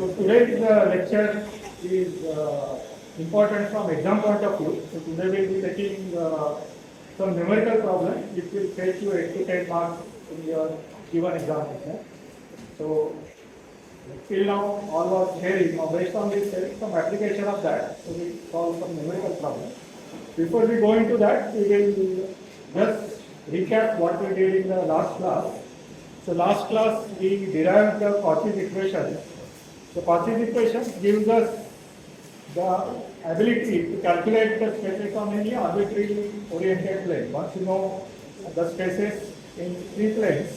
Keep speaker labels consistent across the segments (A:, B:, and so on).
A: So today's lecture is important from exam point of view. So today we will be taking some numerical problem which will fetch you 8 to 10 marks in your given examination. So till now all was theory. Now based on this theory, some application of that, so we solve some numerical problem. Before we go into that, we will just recap what we did in the last class. So last class we derived the Cauchy's equation. The Cauchy's equation gives us the ability to calculate the spaces on any arbitrarily oriented plane. Once you know the spaces in three planes.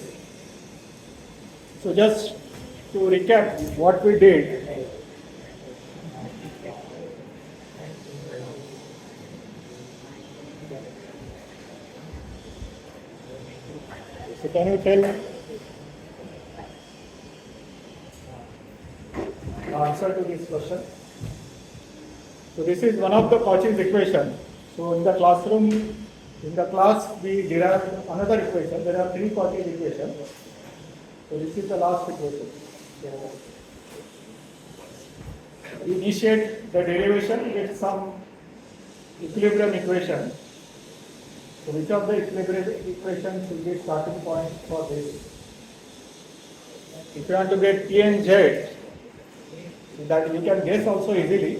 A: So just to recap what we did. So can you tell the answer to this question? So this is one of the Cauchy's equation. So in the classroom, in the class we derived another equation. There are three Cauchy's equations. So this is the last equation. We initiate the derivation with some equilibrium equation. So which of the equilibrium equations will be starting point for this? If you want to get P and Z, that you can guess also easily.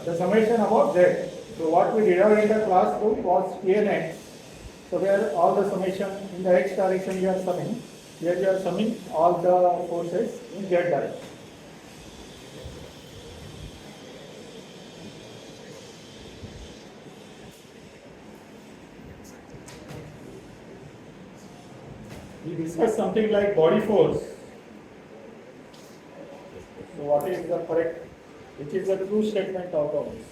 A: The summation about Z. So what we derived in the classroom was P and X. So where all the summation in the X direction you are summing, here you are summing all the forces in Z direction. We discussed something like body force. So what is the correct, which is the true statement out of this?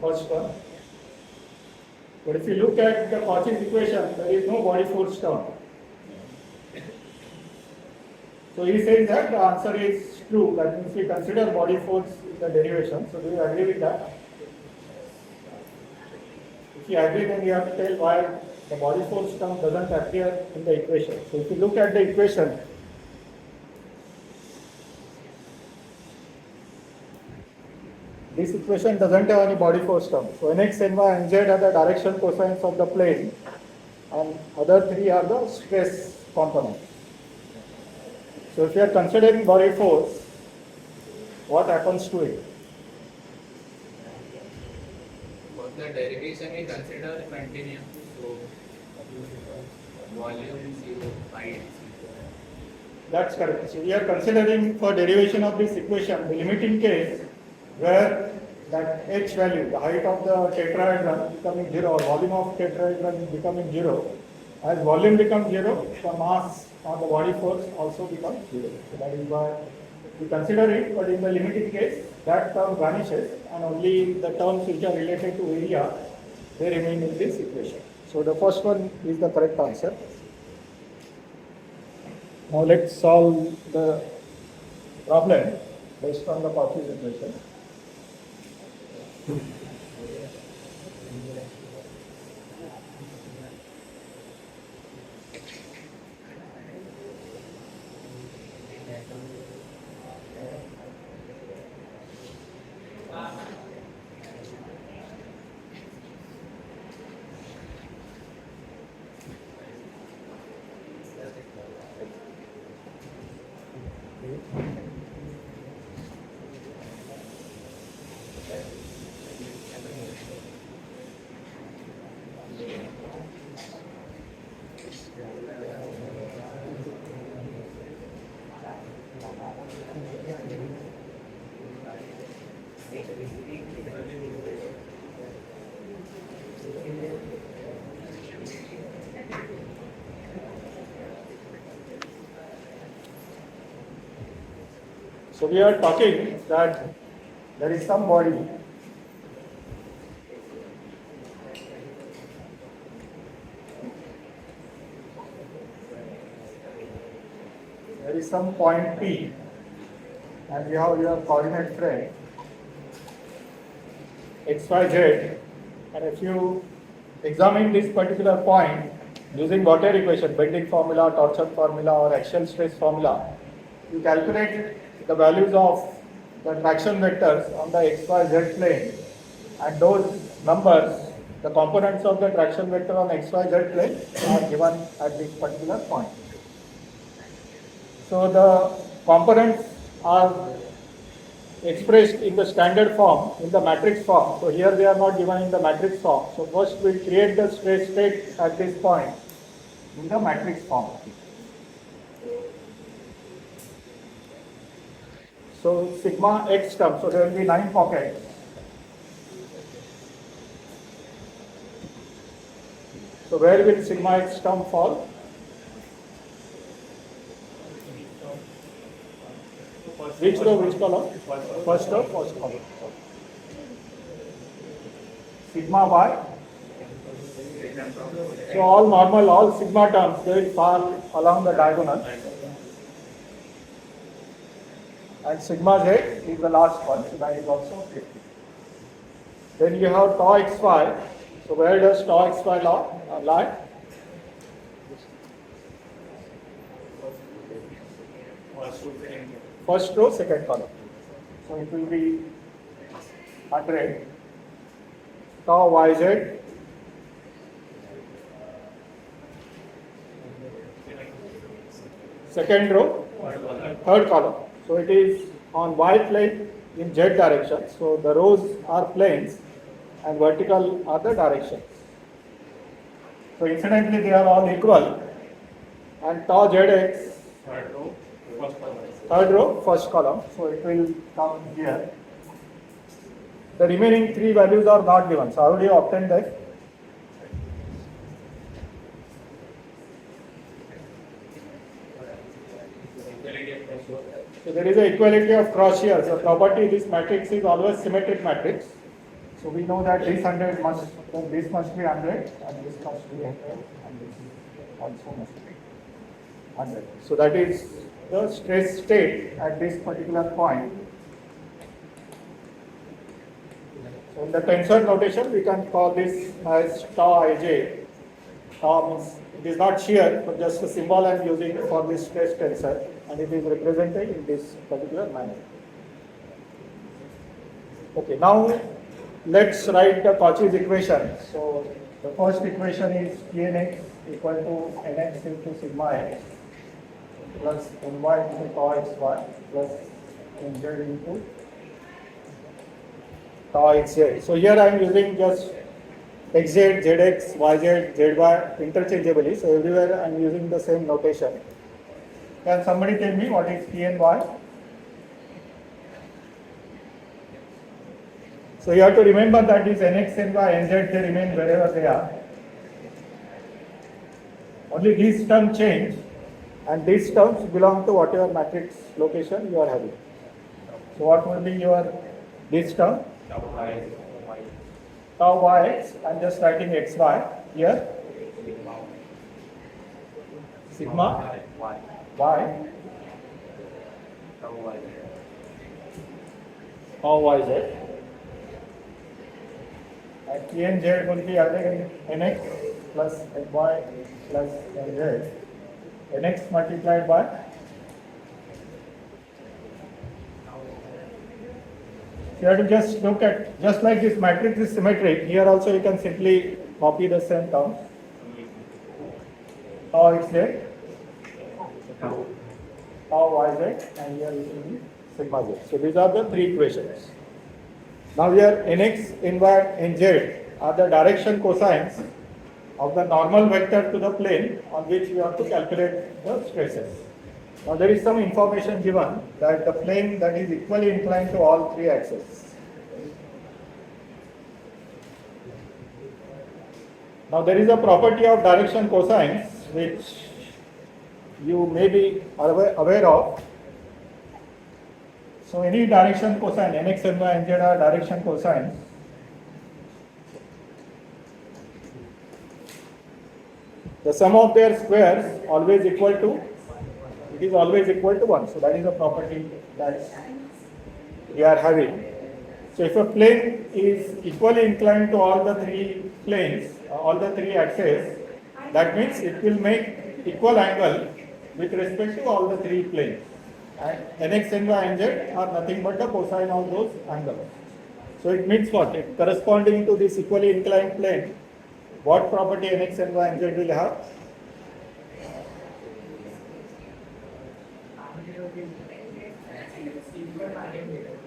A: First one. But if you look at the Cauchy's equation, there is no body force term. So he says that the answer is true. That means we consider body force in the derivation. So do you agree with that? If you agree, then you have to tell why the body force term doesn't appear in the equation. So if you look at the equation, this equation doesn't have any body force term. So Nx, Ny, and Z are the direction cosines of the plane, and other three are the stress components. So if you are considering body force, what happens to it?
B: For the derivation we consider continuous, so volume 0, height 0.
A: That's correct. So we are considering for derivation of this equation the limiting case where that h value, the height of the tetrahedron becoming 0 or volume of tetrahedron becoming 0. As volume becomes 0, the mass or the body force also becomes 0. So that is why we consider it, but in the limiting case, that term vanishes and only the terms which are related to area, they remain in this equation. So the first one is the correct answer. Now let's solve the problem based on the Cauchy's equation. So we are talking that there is some body there is some point P and you have your coordinate frame xyz, and if you examine this particular point using water equation, bending formula, torsion formula, or axial stress formula, you calculate the values of the traction vectors on the xyz plane, and those numbers, the components of the traction vector on xyz plane, are given at this particular point. So the components are expressed in the standard form, in the matrix form. So here they are not given in the matrix form. So first we create the stress state at this point in the matrix form. So sigma x term, so there will be 9 pockets. So where will sigma x term fall? Which row, which column? First row, first column. Sigma y. So all normal, all sigma terms, they will fall along the diagonal. And sigma z is the last one, so that is also 50. Then you have tau xy. So where does tau xy lie? First row, second column. So it will be 100. Tau yz. Second row, third column. So it is on y plane in z direction. So the rows are planes and vertical are the directions. So incidentally they are all equal. And tau zx, third row, first column. So it will come here. The remaining 3 values are not given. So how do you obtain that? So there is an equality of cross here. So property this matrix is always symmetric matrix. So we know that this 100 must, this must be 100 and this must be 100 and this also must be 100. So that is the stress state at this particular point. So in the tensor notation we can call this as tau ij. Tau means it is not shear but just a symbol I am using for this stress tensor, and it is represented in this particular manner. Okay, now let's write the Cauchy's equation. So the first equation is Tnx equal to nx into sigma x plus ny into tau xy plus nz into tau xz. So here I am using just xz, zx, yz, zy interchangeably. So everywhere I am using the same notation. Can somebody tell me what is T and y? So you have to remember that these nx, ny, nz, they remain wherever they are. Only these terms change, and these terms belong to whatever matrix location you are having. So what will be your this term? Tau yx. I am just writing xy here. Sigma y. Tau yz. And T and Z will be again nx plus ny plus nz. Nx multiplied by. You have to just look at, just like this matrix is symmetric, here also you can simply copy the same terms. Tau xz, tau yz, and here it will be sigma z. So these are the 3 equations. Now here nx, ny, nz are the direction cosines of the normal vector to the plane on which we have to calculate the stresses. Now there is some information given that the plane that is equally inclined to all 3 axes. Now there is a property of direction cosines which you may be aware of. So any direction cosine, nx, ny, nz are direction cosines. The sum of their squares always equal to, it is always equal to 1. So that is a property that we are having. So if a plane is equally inclined to all the three planes, all the three axes, that means it will make equal angle with respect to all the three planes. And nx, ny, and z are nothing but the cosine of those angles. So it means what? It corresponding to this equally inclined plane, what property nx, ny, and z will have?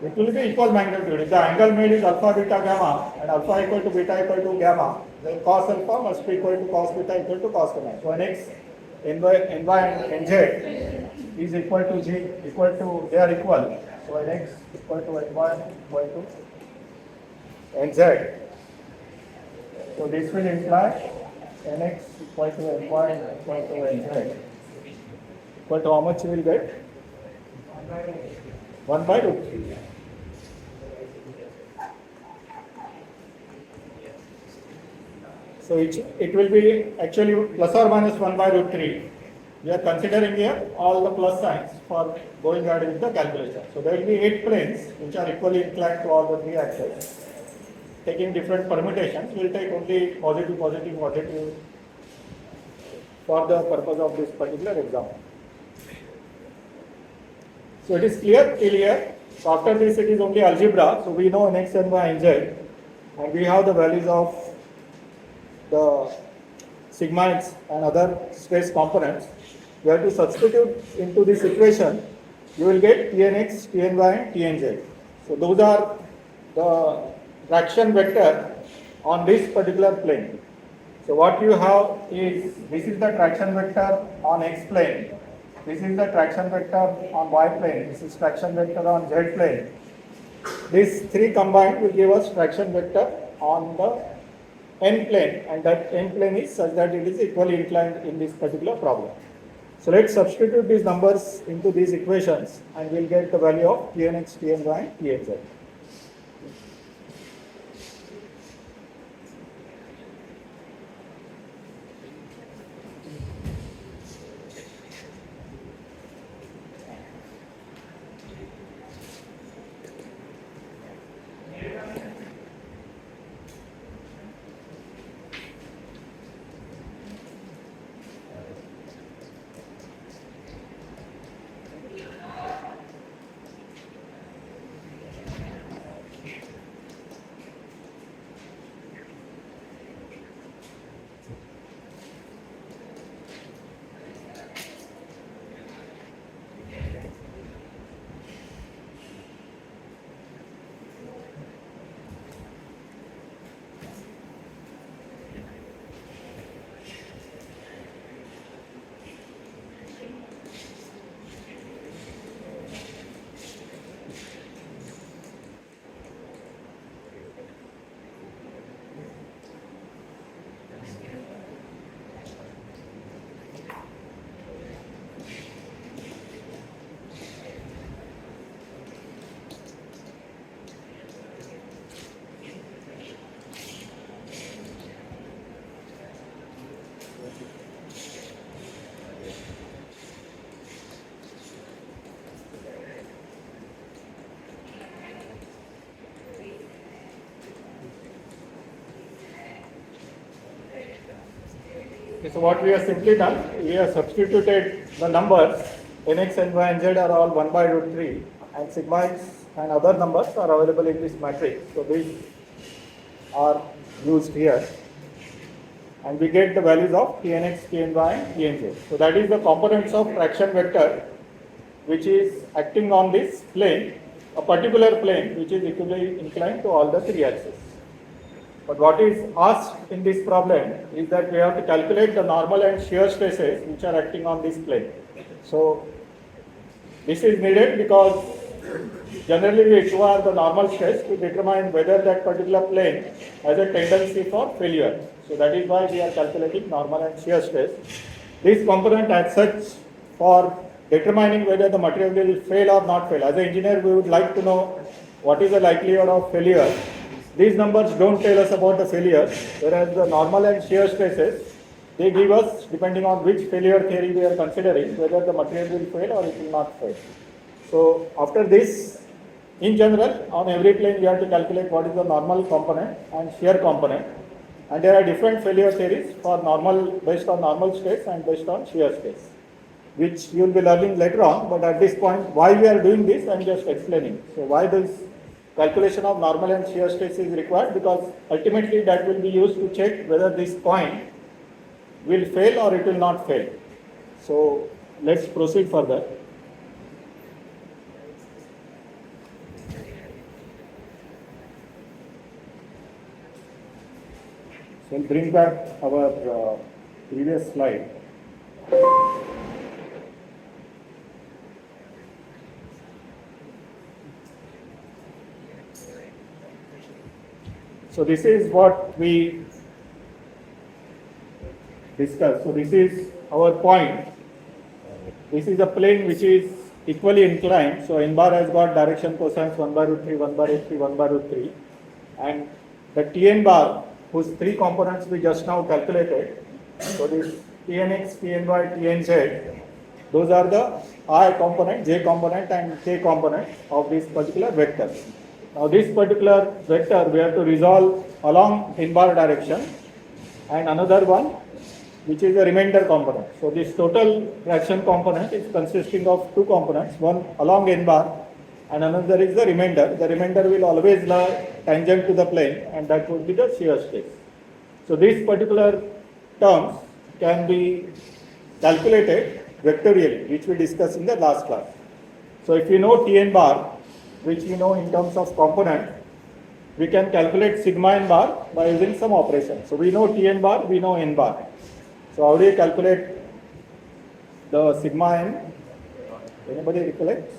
A: It will be equal magnitude. If the angle made is alpha, beta, gamma, and alpha equal to beta equal to gamma, then cos alpha must be equal to cos beta equal to cos gamma. So nx, ny, and z is equal to g, equal to, they are equal. So nx equal to ny equal to nz. So this will imply nx equal to ny equal to nz. Equal to how much you will get? 1 by root 3. So it will be actually plus or minus 1 by root 3. We are considering here all the plus signs for going ahead with the calculation. So there will be 8 planes which are equally inclined to all the three axes. Taking different permutations, we will take only positive, positive, positive for the purpose of this particular example. So it is clear till here. So after this it is only algebra. So we know nx, ny, and z, and we have the values of the sigma x and other stress components. We have to substitute into this equation. You will get Tnx, Tny, and Tnz. So those are the traction vector on this particular plane. So what you have is, this is the traction vector on x plane. This is the traction vector on y plane. This is traction vector on z plane. These three combined will give us traction vector on the n plane, and that n plane is such that it is equally inclined in this particular problem. So let's substitute these numbers into these equations and we'll get the value of Tnx, Tny, and Tnz. So what we have simply done, we have substituted the numbers nx, ny, and z are all 1 by root 3, and sigma x and other numbers are available in this matrix. So these are used here, and we get the values of Tnx, Tny, and Tnz. So that is the components of traction vector which is acting on this plane, a particular plane which is equally inclined to all the three axes. But what is asked in this problem is that we have to calculate the normal and shear stresses which are acting on this plane. So this is needed because generally we require the normal stress to determine whether that particular plane has a tendency for failure. So that is why we are calculating normal and shear stress. This component as such for determining whether the material will fail or not fail. As an engineer, we would like to know what is the likelihood of failure. These numbers don't tell us about the failure, whereas the normal and shear stresses, they give us, depending on which failure theory we are considering, whether the material will fail or it will not fail. So after this, in general, on every plane we have to calculate what is the normal component and shear component. And there are different failure theories for normal, based on normal stress and based on shear stress, which you will be learning later on. But at this point, why we are doing this, I am just explaining. So why this calculation of normal and shear stress is required, because ultimately that will be used to check whether this point will fail or it will not fail. So let's proceed further. So we'll bring back our previous slide. So this is what we discussed. So this is our point. This is a plane which is equally inclined. So n bar has got direction cosines 1 by root 3, 1 by root 3, 1 by root 3. And the Tn bar, whose three components we just now calculated. So this Tnx, Tny, Tnz, those are the I component, J component and K component of this particular vector. Now this particular vector we have to resolve along n bar direction, and another one which is a remainder component. So this total fraction component is consisting of two components, one along n bar and another is the remainder. The remainder will always lie tangent to the plane, and that would be the shear stress. So these particular terms can be calculated vectorially, which we discussed in the last class. So if you know Tn bar, which we know in terms of component, we can calculate sigma n bar by using some operation. So we know Tn bar, we know n bar. So how do you calculate the sigma n? Anybody recollect?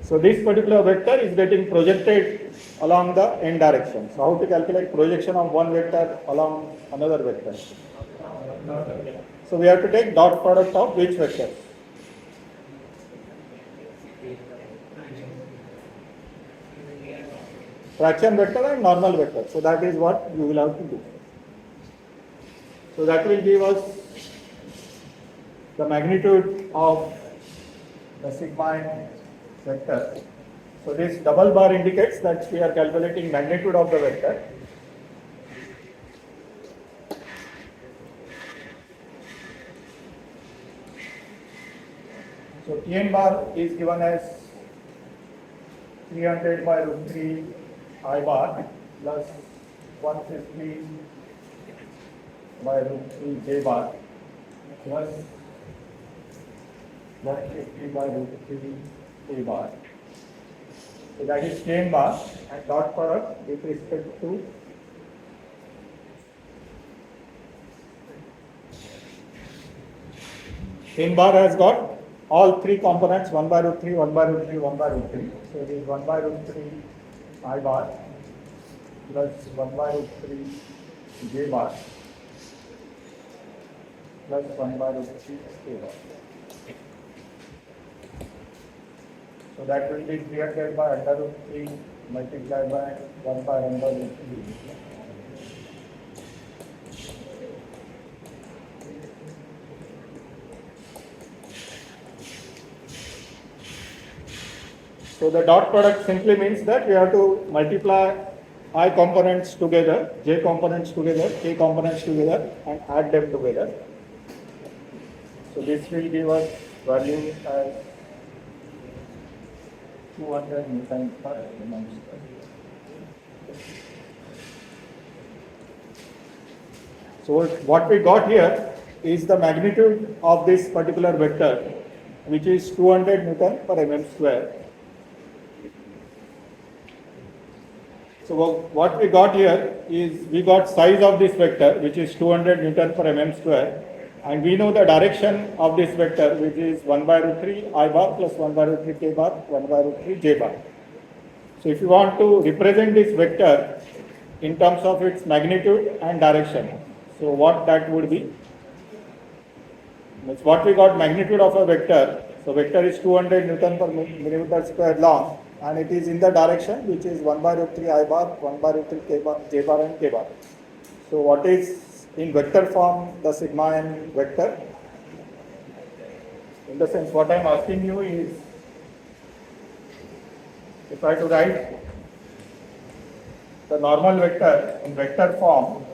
A: So this particular vector is getting projected along the n direction. So how to calculate projection of one vector along another vector? So we have to take dot product of which vectors? Fraction vector and normal vector. So that is what you will have to do. So that will give us the magnitude of the sigma n vector. So this double bar indicates that we are calculating magnitude of the vector. So Tn bar is given as 300 by root 3 I bar plus 150 by root 3 J bar plus 150 by root 3 A bar. So that is Tn bar, and dot product with respect to N bar has got all three components 1 by root 3, 1 by root 3, 1 by root 3. So it is 1 by root 3 I bar plus 1 by root 3 J bar plus 1 by root 3 A bar. So that will be 300 by under root 3 multiplied by 1 by under root 3. So the dot product simply means that we have to multiply I components together, J components together, K components together, and add them together. So this will give us value as 200 Newton per mm square. So what we got here is the magnitude of this particular vector, which is 200 Newton per mm square. So what we got here is we got size of this vector, which is 200 Newton per mm square, and we know the direction of this vector, which is 1 by root 3 I bar plus 1 by root 3 K bar, 1 by root 3 J bar. So if you want to represent this vector in terms of its magnitude and direction, so what that would be? Means what we got magnitude of a vector. So vector is 200 Newton per millimeter square long, and it is in the direction which is 1 by root 3 I bar, 1 by root 3 K bar, J bar and K bar. So what is in vector form the sigma n vector? In the sense, what I am asking you is, if I had to write the normal vector in vector form,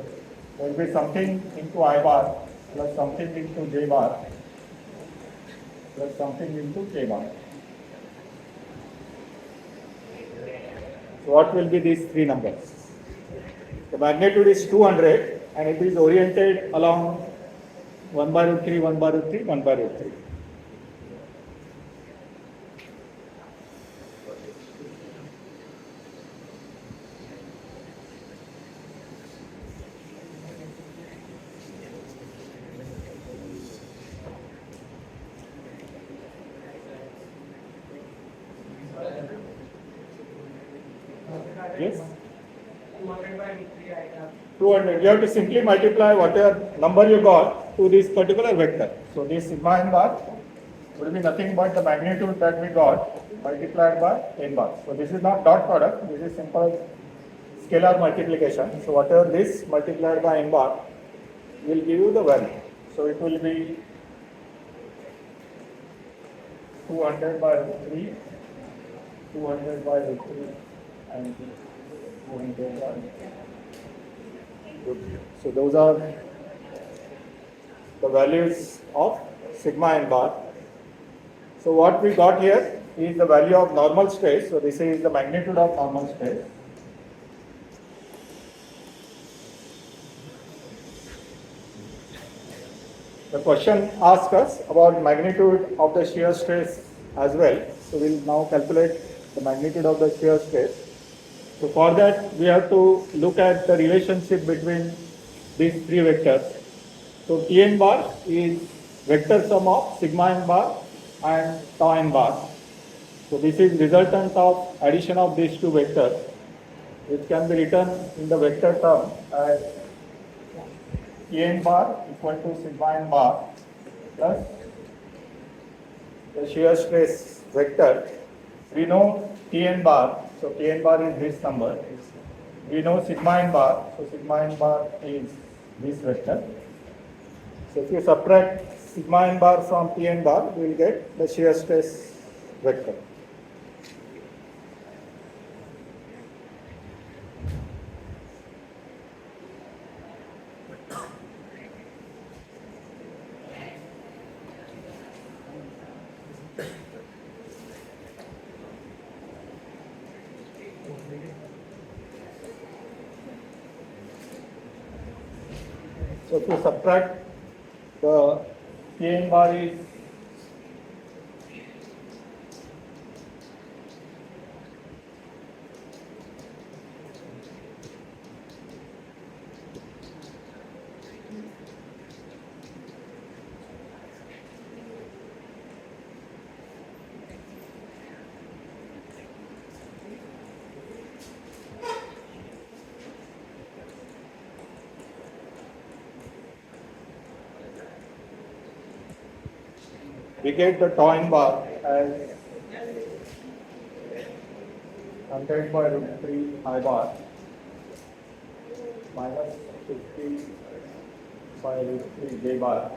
A: there will be something into I bar plus something into j bar plus something into k bar. So what will be these three numbers? The magnitude is 200 and it is oriented along 1 by root 3, 1 by root 3, 1 by root 3. Yes?
C: 200 by 3 I have.
A: 200. You have to simply multiply whatever number you got to this particular vector. So this sigma n bar will be nothing but the magnitude that we got multiplied by n bar. So this is not dot product, this is simple scalar multiplication. So whatever this multiplied by n bar will give you the value. So it will be 200 by root 3, 200 by root 3 and 200 by root 3. So those are the values of sigma n bar. So what we got here is the value of normal stress. So this is the magnitude of normal stress. The question asks us about magnitude of the shear stress as well. So we'll now calculate the magnitude of the shear stress. So for that we have to look at the relationship between these three vectors. So T n bar is vector sum of sigma n bar and tau n bar. So this is resultant of addition of these two vectors, which can be written in the vector term as T n bar equal to sigma n bar plus the shear stress vector. We know T n bar, so T n bar is this number. We know sigma n bar, so sigma n bar is this vector. So if you subtract sigma n bar from T n bar, we will get the shear stress vector. So if you subtract the T n bar is we get the tau n bar as 100 by root 3 I bar minus 50 by root 3 j bar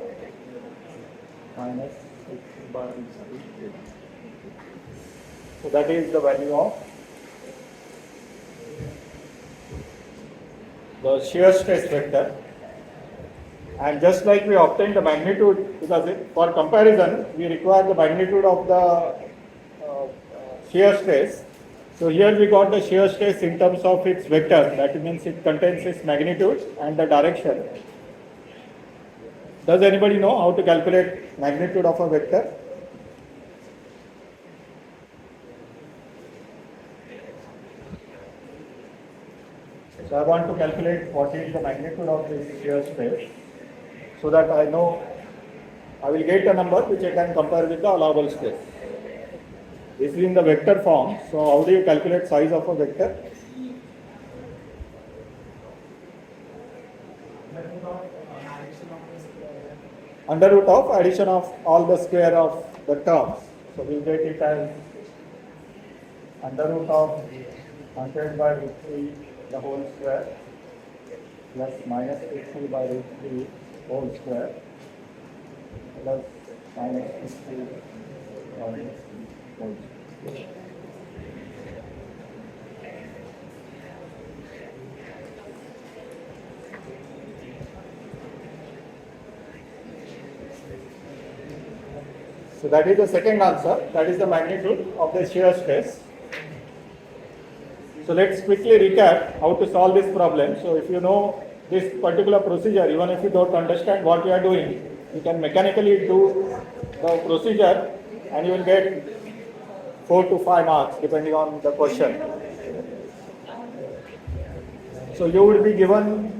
A: minus 50 by root 3 j bar. So that is the value of the shear stress vector. And just like we obtained the magnitude, because for comparison we require the magnitude of the shear stress. So here we got the shear stress in terms of its vector, that means it contains its magnitude and the direction. Does anybody know how to calculate magnitude of a vector? So I want to calculate what is the magnitude of this shear stress, so that I know I will get a number which I can compare with the allowable stress. This is in the vector form. So how do you calculate size of a vector? Under root of addition of all the square of the terms. So we get it as under root of 100 by root 3 the whole square plus minus 50 by root 3 whole square plus minus 50 volts. So that is the second answer, that is the magnitude of the shear stress. So let's quickly recap how to solve this problem. So if you know this particular procedure, even if you don't understand what you are doing, you can mechanically do the procedure and you will get 4 to 5 marks depending on the question. So you will be given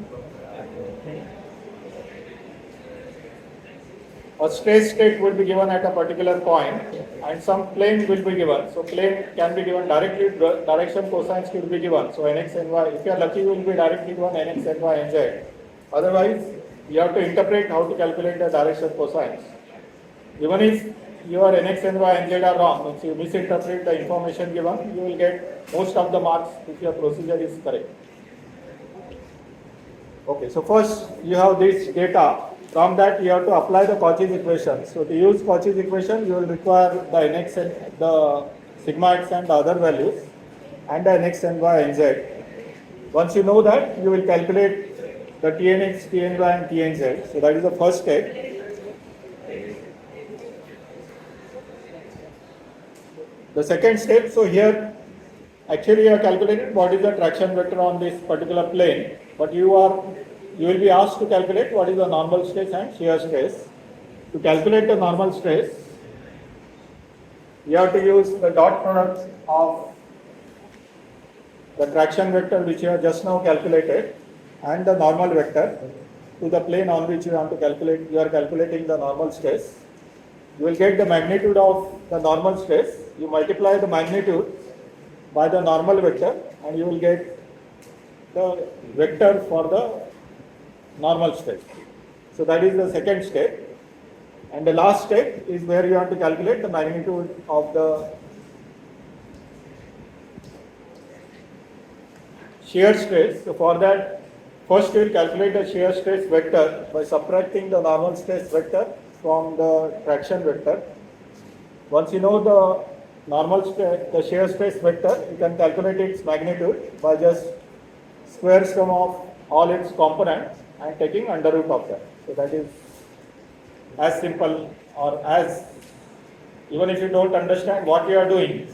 A: a stress state will be given at a particular point and some plane will be given. So plane can be given directly, direction cosines will be given. So nx, ny, if you are lucky you will be directly given nx, ny, nz. Otherwise, you have to interpret how to calculate the direction cosines. Even if your nx, ny, nz are wrong, means you misinterpret the information given, you will get most of the marks if your procedure is correct. Okay, so first you have this data. From that you have to apply the Cauchy's equation. So to use Cauchy's equation, you will require the nx and the sigma x and the other values and the nx, ny, nz. Once you know that, you will calculate the tnx, tny and tnz. So that is the first step. The second step, so here actually you have calculated what is the traction vector on this particular plane, but you will be asked to calculate what is the normal stress and shear stress. To calculate the normal stress, you have to use the dot product of the traction vector which you have just now calculated and the normal vector to the plane on which you have to calculate. You are calculating the normal stress. You will get the magnitude of the normal stress. You multiply the magnitude by the normal vector and you will get the vector for the normal stress. So that is the second step. And the last step is where you have to calculate the magnitude of the shear stress. So for that, first you will calculate the shear stress vector by subtracting the normal stress vector from the traction vector. Once you know the normal stress, the shear stress vector, you can calculate its magnitude by just square sum of all its components and taking under root of that. So that is as simple, or as, even if you don't understand what you are doing,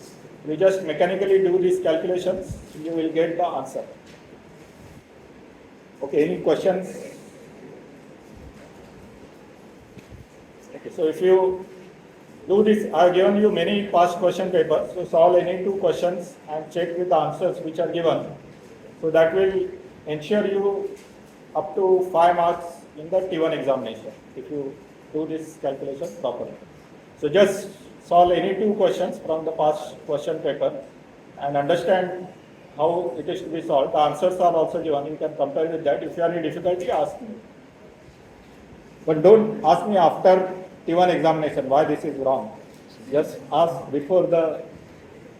A: you just mechanically do these calculations, you will get the answer. Okay, any questions? Okay, so if you do this, I have given you many past question papers, so solve any 2 questions and check with the answers which are given. So that will ensure you up to 5 marks in the T1 examination if you do this calculation properly. So just solve any 2 questions from the past question paper and understand how it is to be solved. The answers are also given. You can compare with that. If you have any difficulty, ask me. But don't ask me after T1 examination why this is wrong. Just ask before the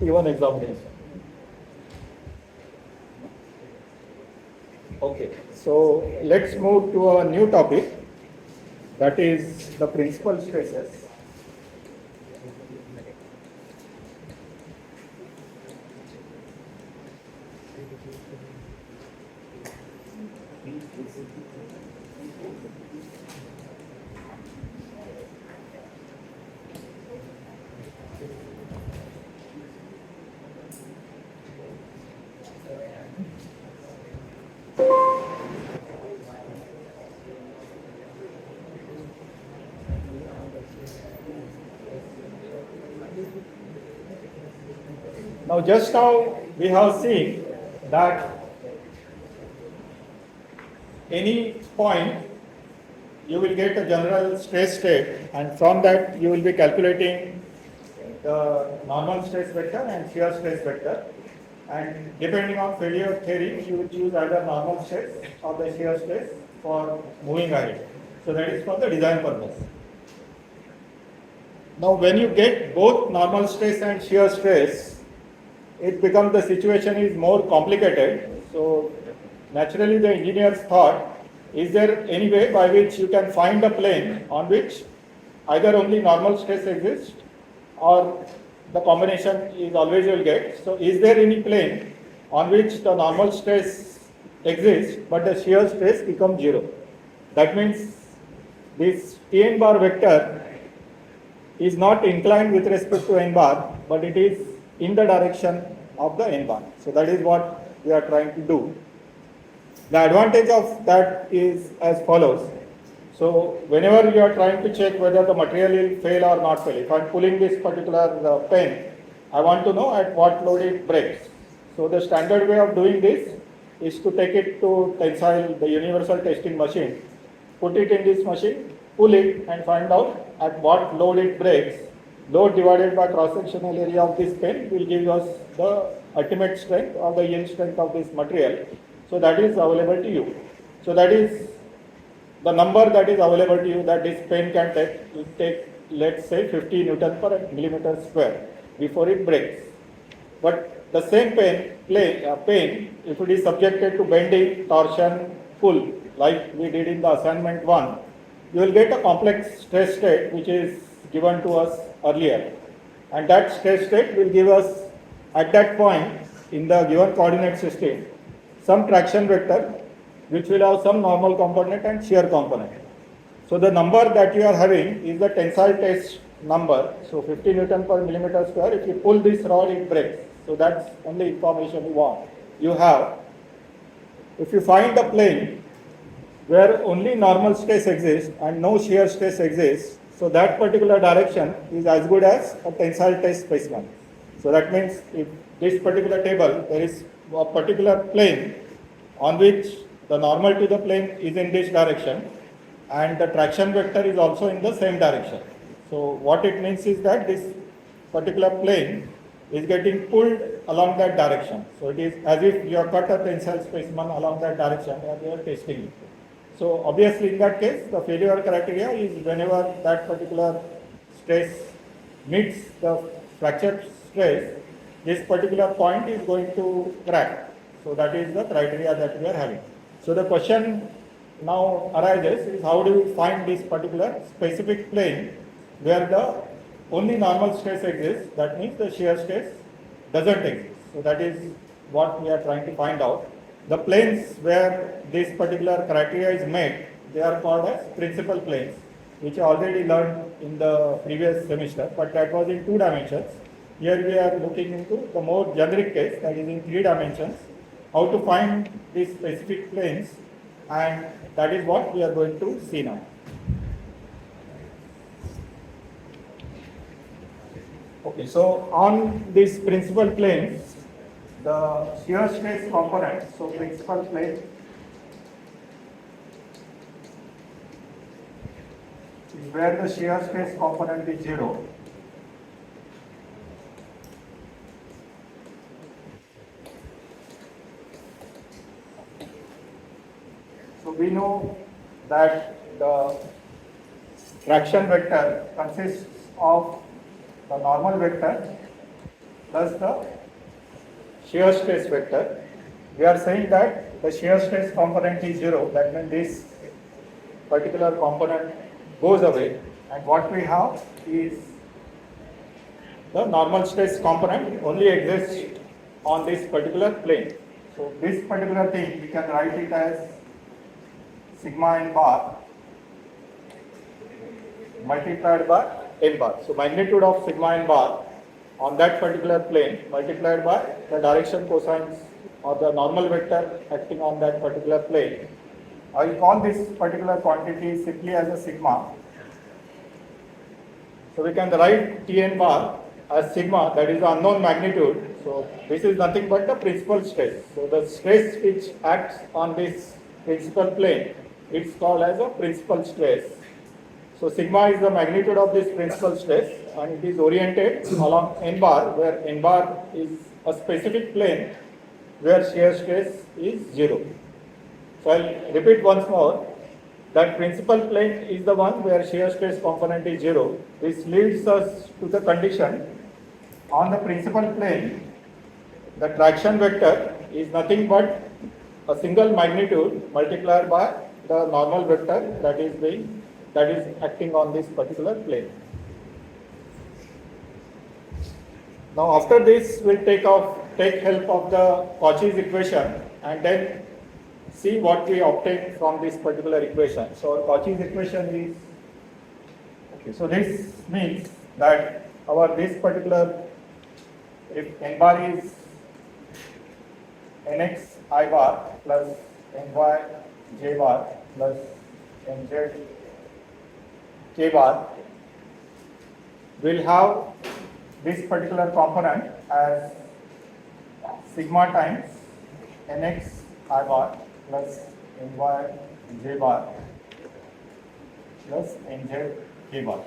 A: T1 examination. Okay, so let's move to a new topic, that is the principal stresses. Now just now we have seen that any point you will get a general stress state, and from that you will be calculating the normal stress vector and shear stress vector, and depending on failure theory you will choose either normal stress or the shear stress for moving ahead. So that is for the design purpose. Now when you get both normal stress and shear stress, it becomes, the situation is more complicated. So naturally the engineers thought, is there any way by which you can find a plane on which either only normal stress exists or the combination is always you will get. So is there any plane on which the normal stress exists but the shear stress becomes 0? That means this Tn bar vector is not inclined with respect to n bar, but it is in the direction of the n bar. So that is what we are trying to do. The advantage of that is as follows. So whenever you are trying to check whether the material will fail or not fail, if I am pulling this particular pen, I want to know at what load it breaks. So the standard way of doing this is to take it to tensile, the universal testing machine, put it in this machine, pull it and find out at what load it breaks. Load divided by cross-sectional area of this pen will give us the ultimate strength or the yield strength of this material. So that is available to you. So that is the number that is available to you that this pen can take let's say 50 Newton per millimeter square before it breaks. But the same pen, if it is subjected to bending, torsion, pull, like we did in the assignment 1, you will get a complex stress state which is given to us earlier. And that stress state will give us at that point in the given coordinate system some traction vector which will have some normal component and shear component. So the number that you are having is the tensile test number. So 50 Newton per millimeter square. If you pull this rod, it breaks. So that's only information you have. If you find a plane where only normal stress exists and no shear stress exists, so that particular direction is as good as a tensile test specimen. So that means if this particular table, there is a particular plane on which the normal to the plane is in this direction and the traction vector is also in the same direction. So what it means is that this particular plane is getting pulled along that direction. So it is as if you have cut a tensile specimen along that direction and you are testing it. So obviously in that case the failure criteria is whenever that particular stress meets the fracture stress, this particular point is going to crack. So that is the criteria that we are having. So the question now arises is how do we find this particular specific plane where the only normal stress exists, that means the shear stress doesn't exist. So that is what we are trying to find out. The planes where this particular criteria is met, they are called as principal planes, which I already learned in the previous semester, but that was in 2 dimensions. Here we are looking into the more generic case, that is in 3 dimensions, how to find these specific planes, and that is what we are going to see now. Okay, so on these principal planes, the shear stress component, so principal plane is where the shear stress component is 0. So we know that the traction vector consists of the normal vector plus the shear stress vector. We are saying that the shear stress component is 0, that means this particular component goes away, and what we have is the normal stress component only exists on this particular plane. So this particular thing we can write it as sigma n bar multiplied by n bar. So magnitude of sigma n bar on that particular plane multiplied by the direction cosines or the normal vector acting on that particular plane. I will call this particular quantity simply as a sigma. So we can write Tn bar as sigma, that is the unknown magnitude. So this is nothing but the principal stress. So the stress which acts on this principal plane, it's called as a principal stress. So sigma is the magnitude of this principal stress, and it is oriented along n bar, where n bar is a specific plane where shear stress is 0. So I will repeat once more that principal plane is the one where shear stress component is 0. This leads us to the condition on the principal plane the traction vector is nothing but a single magnitude multiplied by the normal vector that is being that is acting on this particular plane. Now after this, we'll take help of the Cauchy's equation and then see what we obtain from this particular equation. So Cauchy's equation is, okay, so this means that this particular, if n bar is nx I bar plus ny j bar plus nz k bar, we'll have this particular component as sigma times nx I bar plus ny j bar plus nz k bar.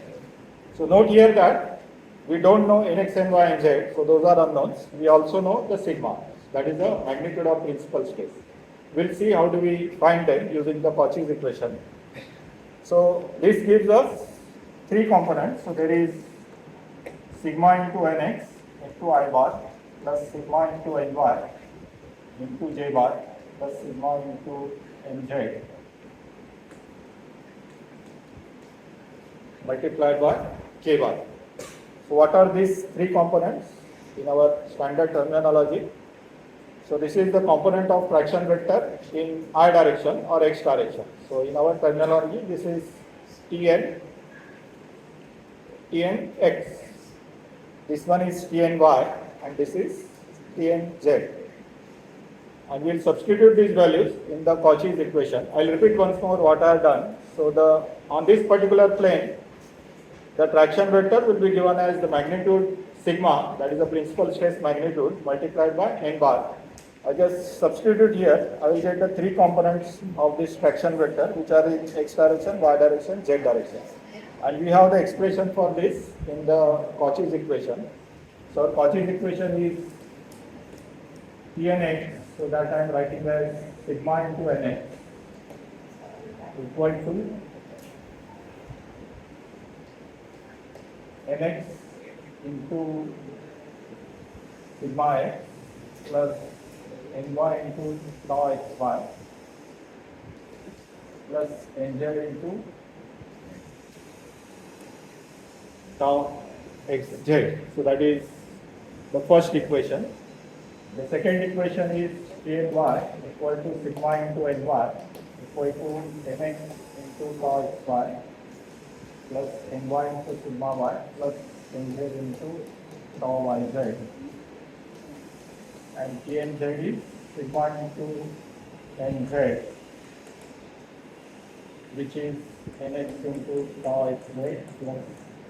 A: So note here that we don't know nx, ny and z, so those are unknowns. We also know the sigma, that is the magnitude of principal stress. We'll see how do we find them using the Cauchy's equation. So this gives us three components. So there is sigma into nx into I bar plus sigma into ny into j bar plus sigma into nz multiplied by k bar. So what are these three components in our standard terminology? So this is the component of fraction vector in I direction or x direction. So in our terminology, this is Tn x. This one is Tny and this is Tnz. And we'll substitute these values in the Cauchy's equation. I'll repeat once more what I have done. So on this particular plane, the traction vector will be given as the magnitude sigma, that is the principal stress magnitude, multiplied by n bar. I just substitute here, I will get the three components of this traction vector, which are in x direction, y direction, z direction. And we have the expression for this in the Cauchy's equation. So our Cauchy's equation is Tnx, so that I am writing as sigma into nx equal to nx into sigma x plus ny into tau xy plus nz into tau xz. So that is the first equation. The second equation is Tny equal to sigma into ny equal to mx into tau xy plus ny into sigma y plus nz into tau yz. And Tnz is sigma into nz, which is nx into tau xz plus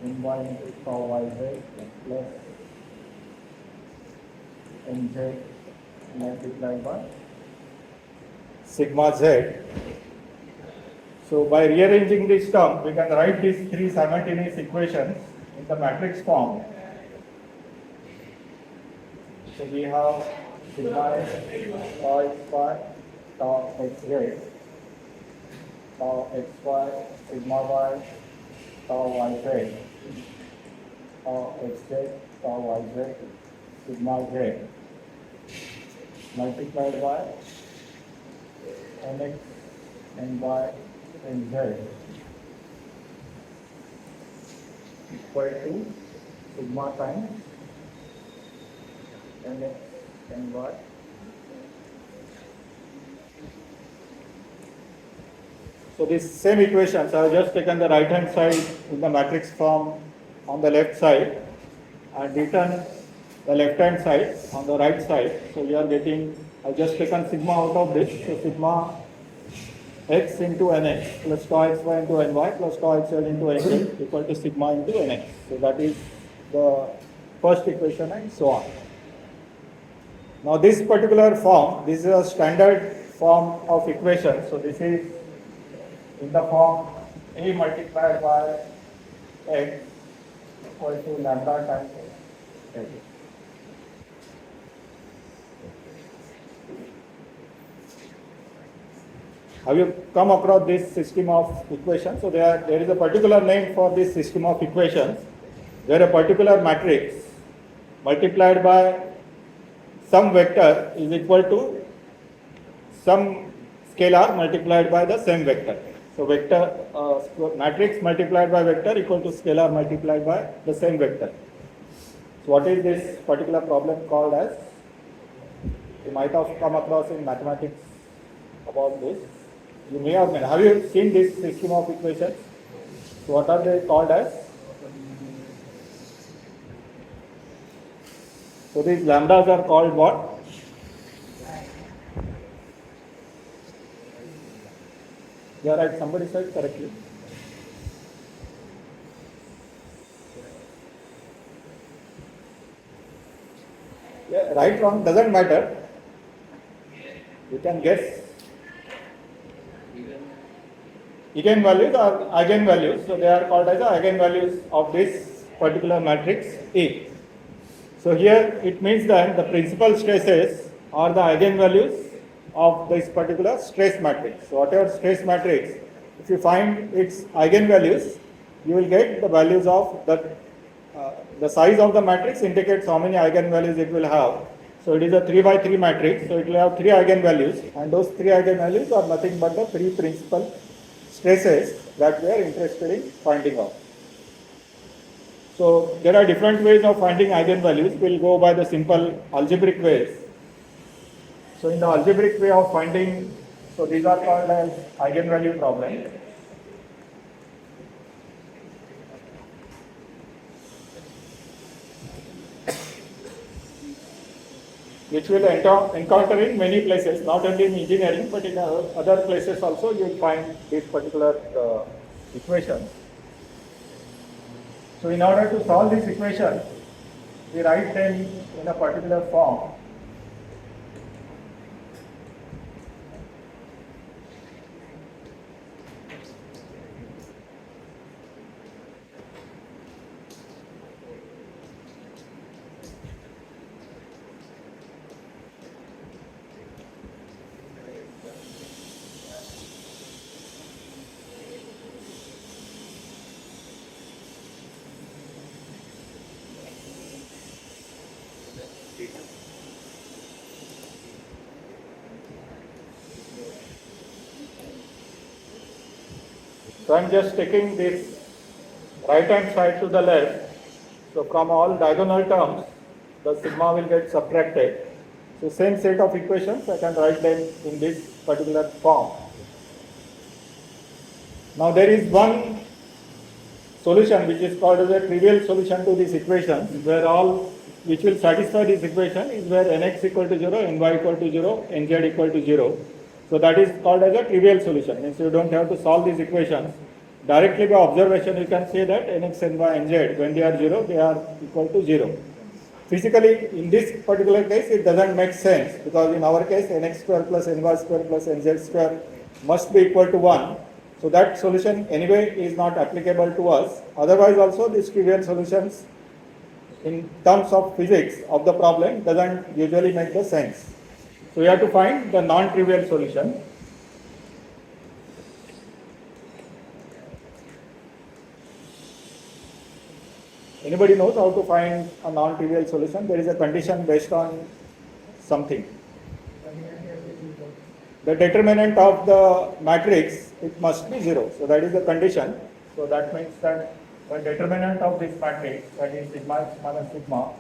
A: ny into tau yz plus nz multiplied by sigma z. So by rearranging this term, we can write these three simultaneous equations in the matrix form. So we have sigma x, tau xy, tau xz, tau xy, sigma y, tau yz, tau xz, tau yz, sigma z, multiplied by nx, ny, and z equal to sigma times nx and y so this same equations I have just taken the right hand side in the matrix form on the left side and written the left hand side on the right side. So we are getting, I have just taken sigma out of this, so sigma x into nx plus tau xy into ny plus tau xz into nz equal to sigma into nx. So that is the first equation and so on. Now this particular form, this is a standard form of equation. So this is in the form A multiplied by x equal to lambda times x. Have you come across this system of equations? So there is a particular name for this system of equations, where a particular matrix multiplied by some vector is equal to some scalar multiplied by the same vector. So vector matrix multiplied by vector equal to scalar multiplied by the same vector. So what is this particular problem called as? You might have come across in mathematics about this. You may have you seen this system of equations? So what are they called as? So these lambdas are called what? Yeah, right. Somebody said correctly. Yeah, right, wrong doesn't matter. You can guess. Eigenvalues or eigenvalues. So they are called as the eigenvalues of this particular matrix A. So here it means that the principal stresses are the eigenvalues of this particular stress matrix. So whatever stress matrix, if you find its eigenvalues, you will get the values of the size of the matrix indicates how many eigenvalues it will have. So it is a 3 by 3 matrix, so it will have 3 eigenvalues, and those 3 eigenvalues are nothing but the 3 principal stresses that we are interested in finding out. So there are different ways of finding eigenvalues. We'll go by the simple algebraic ways. So in the algebraic way of finding, so these are called as eigenvalue problems. Which will encounter in many places, not only in engineering, but in other places also you will find this particular equation. So in order to solve this equation, we write them in a particular form. So I am just taking this right hand side to the left. So from all diagonal terms, the sigma will get subtracted. So same set of equations, I can write them in this particular form. Now there is one solution which is called as a trivial solution to this equation, where all which will satisfy this equation is where nx equal to 0, ny equal to 0, nz equal to 0. So that is called as a trivial solution. Means you don't have to solve these equations. Directly by observation you can say that nx, ny, nz when they are 0, they are equal to 0. Physically in this particular case it doesn't make sense, because in our case nx square plus ny square plus nz square must be equal to 1. So that solution anyway is not applicable to us. Otherwise also these trivial solutions in terms of physics of the problem doesn't usually make the sense. So we have to find the non-trivial solution. Anybody knows how to find a non-trivial solution? There is a condition based on something. The determinant of the matrix, it must be 0. So that is the condition. So that means that the determinant of this matrix, that is sigma x minus sigma,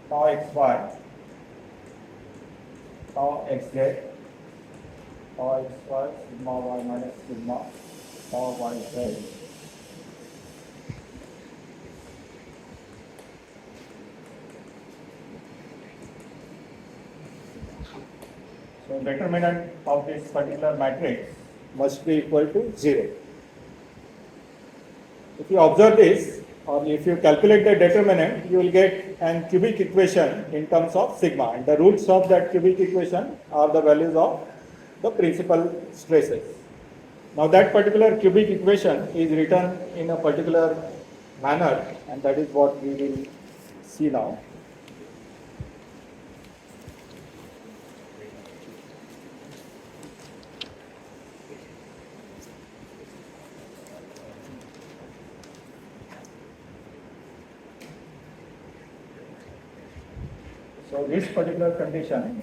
A: tau xy, tau xz, tau xy, sigma y minus sigma, tau yz. So determinant of this particular matrix must be equal to 0. If you observe this, or if you calculate the determinant, you will get an cubic equation in terms of sigma, and the roots of that cubic equation are the values of the principal stresses. Now that particular cubic equation is written in a particular manner, and that is what we will see now. So this particular condition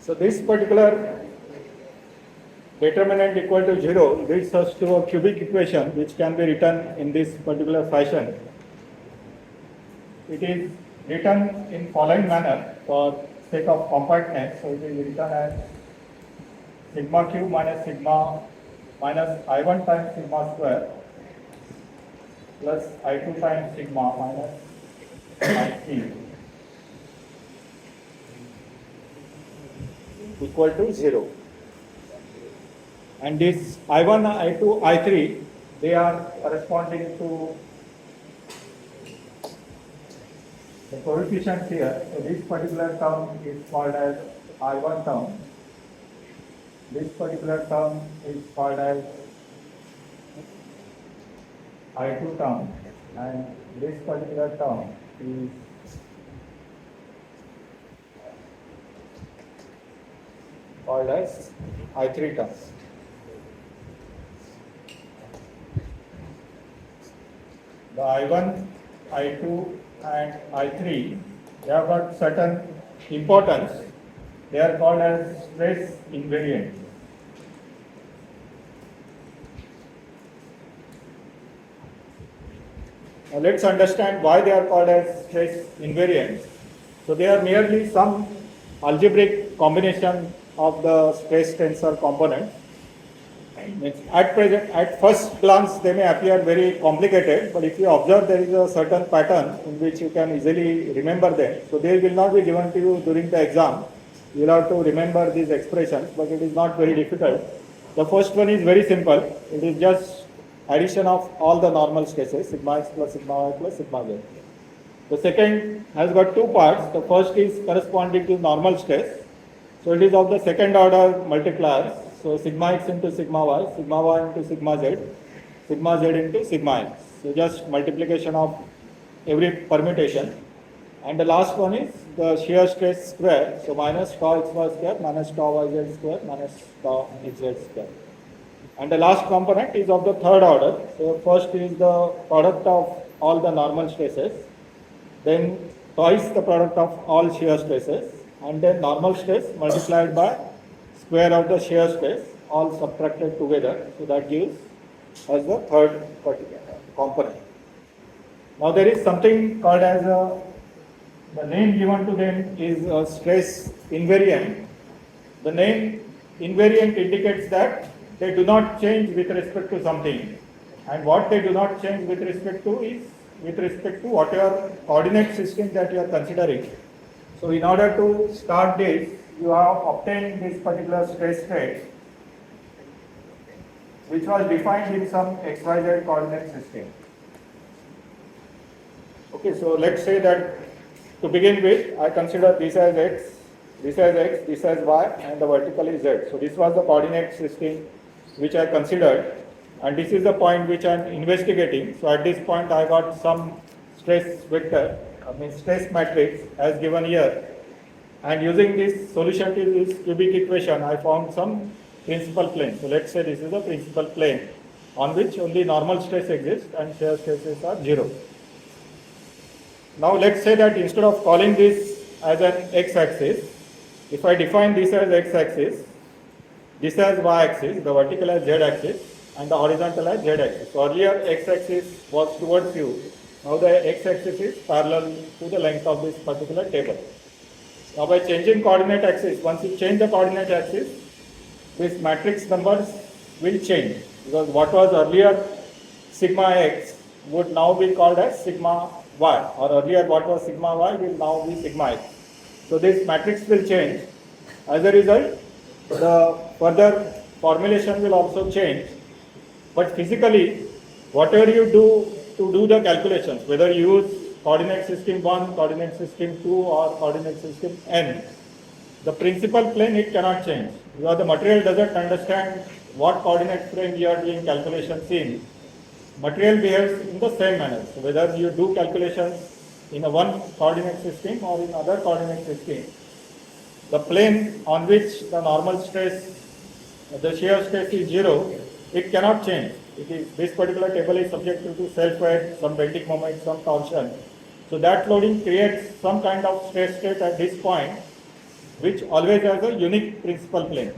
A: So this particular determinant equal to 0 leads us to a cubic equation which can be written in this particular fashion. It is written in following manner for sake of compactness. So it is written as sigma q minus sigma minus I1 times sigma square plus I2 times sigma minus I3 equal to 0. And this I1, I2, I3, they are corresponding to the coefficients here. So this particular term is called as I1 term. This particular term is called as I2 term, and this particular term is called as I3 term. The I1, I2 and I3, they have got certain importance. They are called as stress invariant. Now let's understand why they are called as stress invariant. So they are merely some algebraic combination of the stress tensor components. At first glance, they may appear very complicated, but if you observe, there is a certain pattern in which you can easily remember them. So they will not be given to you during the exam. You will have to remember these expressions, but it is not very difficult. The first one is very simple. It is just addition of all the normal stresses, sigma x plus sigma y plus sigma z. The second has got two parts. The first is corresponding to normal stress. So it is of the second order multipliers. So sigma x into sigma y into sigma z into sigma x. So just multiplication of every permutation. And the last one is the shear stress square. So minus tau xy square minus tau yz square minus tau xz square. And the last component is of the third order. So first is the product of all the normal stresses. Then twice the product of all shear stresses. And then normal stress multiplied by square of the shear stress, all subtracted together. So that gives us the third component. Now there is something called as the name given to them is stress invariant. The name invariant indicates that they do not change with respect to something. And what they do not change with respect to is with respect to whatever coordinate system that you are considering. So in order to start this, you have obtained this particular stress state, which was defined in some XYZ coordinate system. Okay, so let's say that to begin with, I consider this as x, this as y, and the vertical is z. So this was the coordinate system which I considered, and this is the point which I am investigating. So at this point, I got some stress vector, stress matrix as given here. And using this solution to this cubic equation, I found some principal plane. So let's say this is the principal plane on which only normal stress exists and shear stresses are 0. Now let's say that instead of calling this as an x-axis, if I define this as x-axis, this as y-axis, the vertical as z-axis, and the horizontal as z-axis. So earlier x-axis was towards you. Now the x-axis is parallel to the length of this particular table. Now by changing coordinate axis, once you change the coordinate axis, this matrix numbers will change, because what was earlier sigma x would now be called as sigma y, or earlier what was sigma y will now be sigma x. So this matrix will change. As a result, the further formulation will also change. But physically, whatever you do to do the calculations, whether you use coordinate system 1, coordinate system 2 or coordinate system n, the principal plane it cannot change, because the material doesn't understand what coordinate plane you are doing calculations in. Material behaves in the same manner. So whether you do calculations in a one coordinate system or in other coordinate system, the plane on which the normal stress, the shear stress is 0, it cannot change. It is, this particular table is subject to self-weight, some bending moment, some torsion. So that loading creates some kind of stress state at this point, which always has a unique principal plane.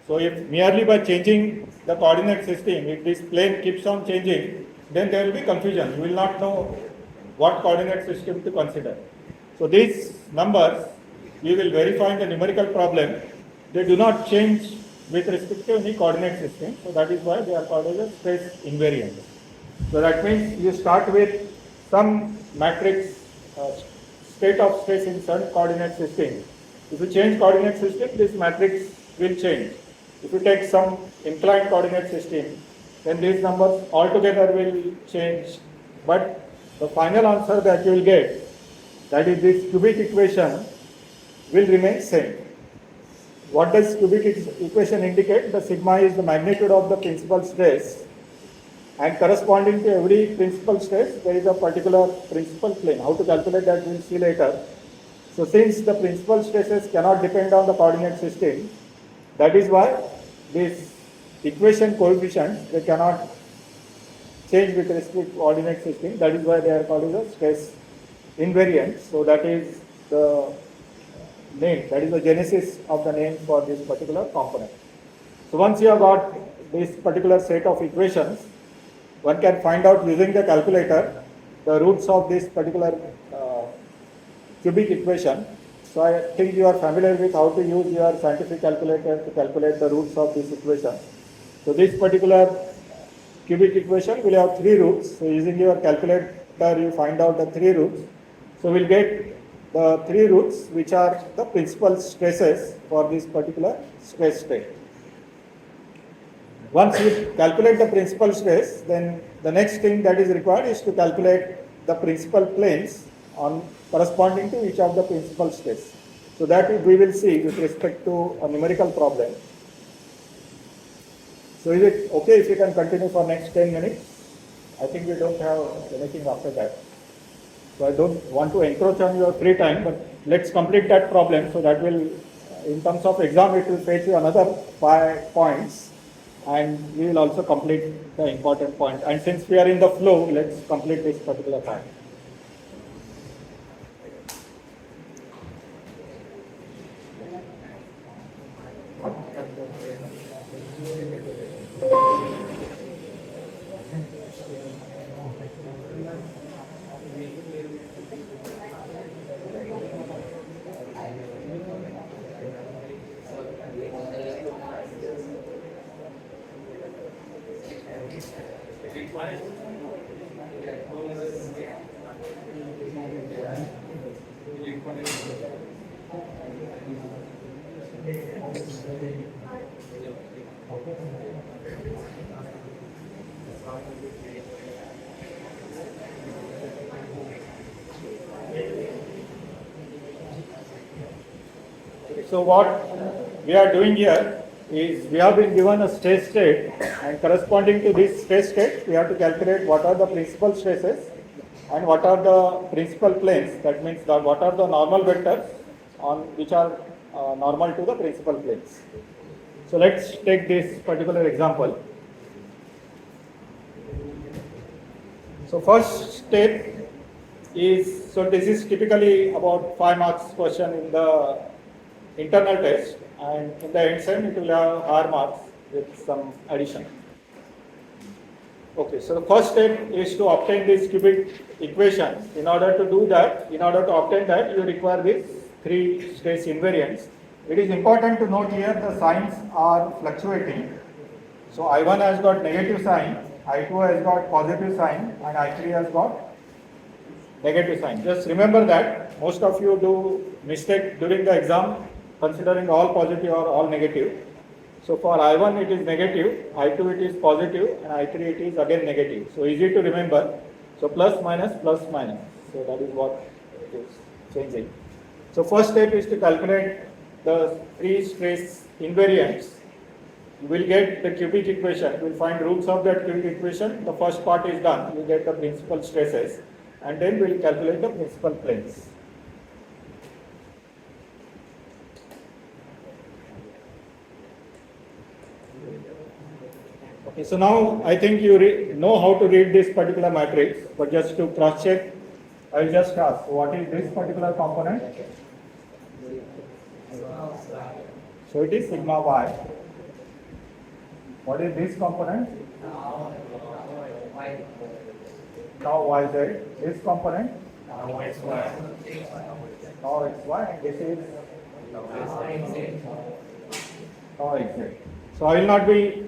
A: So if merely by changing the coordinate system, if this plane keeps on changing, then there will be confusion. You will not know what coordinate system to consider. So these numbers, we will verify in the numerical problem, they do not change with respect to any coordinate system. So that is why they are called as a stress invariant. So that means you start with some matrix state of stress in certain coordinate system. If you change coordinate system, this matrix will change. If you take some inclined coordinate system, then these numbers altogether will change. But the final answer that you will get, that is this cubic equation, will remain same. What does cubic equation indicate? The sigma is the magnitude of the principal stress, and corresponding to every principal stress, there is a particular principal plane. How to calculate that we will see later. So since the principal stresses cannot depend on the coordinate system, that is why this equation coefficients, they cannot change with respect to coordinate system. That is why they are called as a stress invariant. So that is the name, that is the genesis of the name for this particular component. So once you have got this particular set of equations, one can find out using the calculator the roots of this particular cubic equation. So I think you are familiar with how to use your scientific calculator to calculate the roots of this equation. So this particular cubic equation will have three roots. So using your calculator, you find out the three roots. So we'll get the three roots which are the principal stresses for this particular stress state. Once you calculate the principal stress, then the next thing that is required is to calculate the principal planes on corresponding to each of the principal stress. So that we will see with respect to a numerical problem. So is it okay if we can continue for next 10 minutes? I think we don't have anything after that. So I don't want to encroach on your free time, but let's complete that problem. So that will, in terms of exam, it will fetch you another 5 points, and we will also complete the important point. And since we are in the flow, let's complete this particular part. So what we are doing here is we have been given a stress state, and corresponding to this stress state, we have to calculate what are the principal stresses and what are the principal planes. That means that what are the normal vectors on which are normal to the principal planes. So let's take this particular example. So first step is, so this is typically about 5 marks question in the internal test, and in the end sem it will have higher marks with some addition. Okay, so the first step is to obtain this cubic equation. In order to do that, in order to obtain that, you require these 3 stress invariants. It is important to note here the signs are fluctuating. So I1 has got negative sign, I2 has got positive sign, and I3 has got negative sign. Just remember that most of you do mistake during the exam considering all positive or all negative. So for I1 it is negative, I2 it is positive, and I3 it is again negative. So easy to remember. So plus minus plus minus. So that is what it is changing. So first step is to calculate the 3 stress invariants. You will get the cubic equation. You will find roots of that cubic equation. The first part is done. You get the principal stresses, and then we will calculate the principal planes. Okay, so now I think you know how to read this particular matrix, but just to cross check, I will just ask, what is this particular component? So it is sigma y. What is this component? Now yz. This component? Now xy. And this is now xz. So I will not be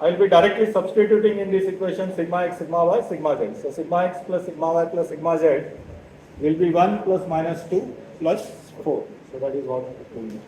A: I will be directly substituting in this equation sigma x, sigma y, sigma z. So sigma x plus sigma y plus sigma z will be 1 plus minus 2 plus 4. So that is what it will be.